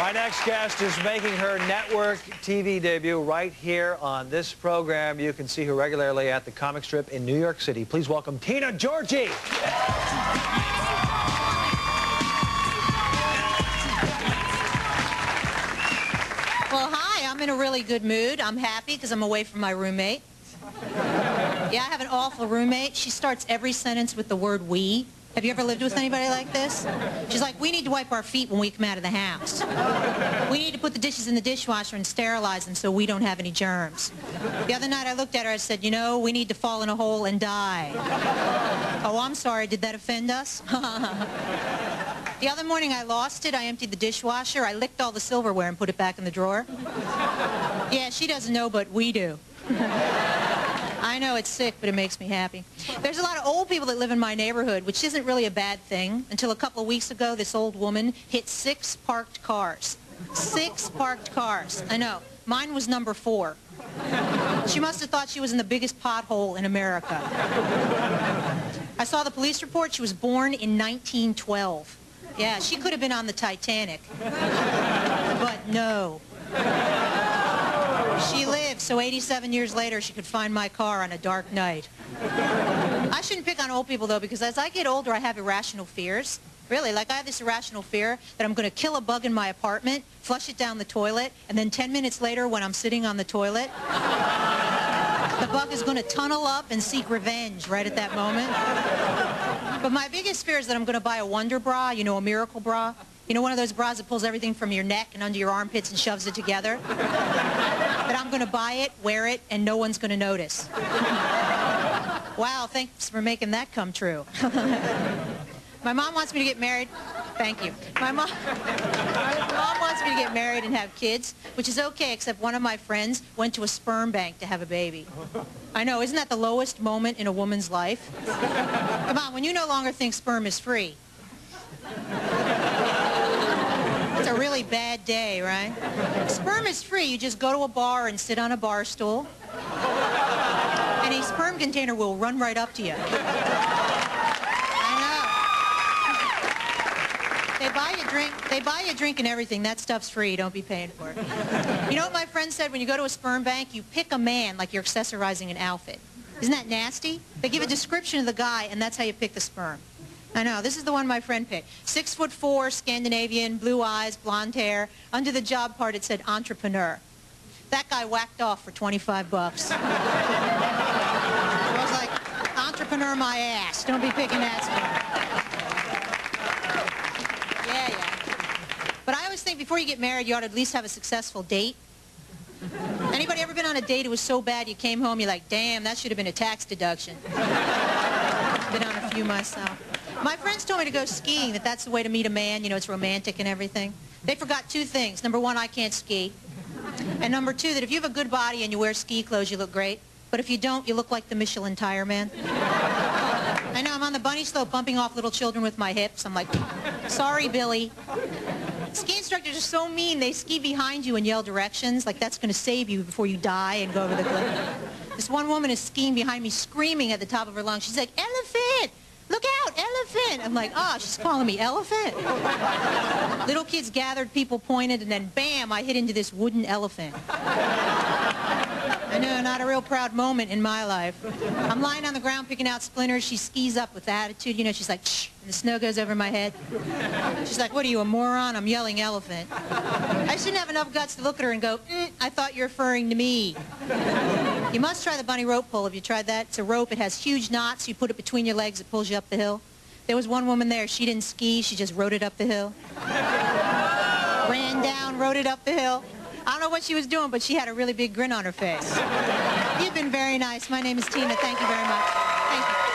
My next guest is making her network TV debut right here on this program. You can see her regularly at the comic strip in New York City. Please welcome Tina Giorgi. Well, hi, I'm in a really good mood. I'm happy because I'm away from my roommate. Yeah, I have an awful roommate. She starts every sentence with the word we. Have you ever lived with anybody like this? She's like, we need to wipe our feet when we come out of the house. We need to put the dishes in the dishwasher and sterilize them so we don't have any germs. The other night I looked at her and said, you know, we need to fall in a hole and die. Oh, I'm sorry, did that offend us? The other morning I lost it. I emptied the dishwasher. I licked all the silverware and put it back in the drawer. Yeah, she doesn't know, but we do. I know it's sick, but it makes me happy. There's a lot of old people that live in my neighborhood, which isn't really a bad thing. Until a couple of weeks ago, this old woman hit 6 parked cars. 6 parked cars. I know. Mine was number 4. She must have thought she was in the biggest pothole in America. I saw the police report. She was born in 1912. Yeah, she could have been on the Titanic. But no. She lived, so 87 years later, she could find my car on a dark night. I shouldn't pick on old people, though, because as I get older, I have irrational fears. Really, like I have this irrational fear that I'm going to kill a bug in my apartment, flush it down the toilet, and then 10 minutes later, when I'm sitting on the toilet, the bug is going to tunnel up and seek revenge right at that moment. But my biggest fear is that I'm going to buy a wonder bra, you know, a miracle bra. You know, one of those bras that pulls everything from your neck and under your armpits and shoves it together? That I'm going to buy it, wear it, and no one's going to notice. Wow, thanks for making that come true. My mom wants me to get married. Thank you. My mom wants me to get married and have kids, which is okay, except one of my friends went to a sperm bank to have a baby. I know, isn't that the lowest moment in a woman's life? Come on, when you no longer think sperm is free. It's a really bad day, right? Sperm is free. You just go to a bar and sit on a bar stool. And a sperm container will run right up to you. I know. They buy you a drink and everything. That stuff's free. Don't be paying for it. You know what my friend said? When you go to a sperm bank, you pick a man like you're accessorizing an outfit. Isn't that nasty? They give a description of the guy, and that's how you pick the sperm. I know, this is the one my friend picked. 6'4", Scandinavian, blue eyes, blonde hair. Under the job part it said entrepreneur. That guy whacked off for 25 bucks. I was like, entrepreneur my ass. Don't be picking ass. Yeah. But I always think before you get married, you ought to at least have a successful date. Anybody ever been on a date that was so bad you came home, you're like, damn, that should have been a tax deduction. Been on a few myself. My friends told me to go skiing, that's the way to meet a man. You know, it's romantic and everything. They forgot 2 things. Number 1, I can't ski. And number 2, that if you have a good body and you wear ski clothes, you look great. But if you don't, you look like the Michelin tire man. I know, I'm on the bunny slope bumping off little children with my hips. I'm like, sorry, Billy. Ski instructors are so mean. They ski behind you and yell directions, like that's going to save you before you die and go over the cliff. This one woman is skiing behind me, screaming at the top of her lungs. She's like, elephant! Look out, elephant! I'm like, oh, she's calling me elephant? Little kids gathered, people pointed, and then bam, I hit into this wooden elephant. I know, not a real proud moment in my life. I'm lying on the ground picking out splinters. She skis up with attitude. You know, she's like, shh, and the snow goes over my head. She's like, what are you, a moron? I'm yelling elephant. I shouldn't have enough guts to look at her and go, I thought you were referring to me. You must try the bunny rope pull. Have you tried that? It's a rope. It has huge knots. You put it between your legs. It pulls you up the hill. There was one woman there. She didn't ski. She just rode it up the hill. Ran down, rode it up the hill. I don't know what she was doing, but she had a really big grin on her face. You've been very nice. My name is Tina. Thank you very much. Thank you.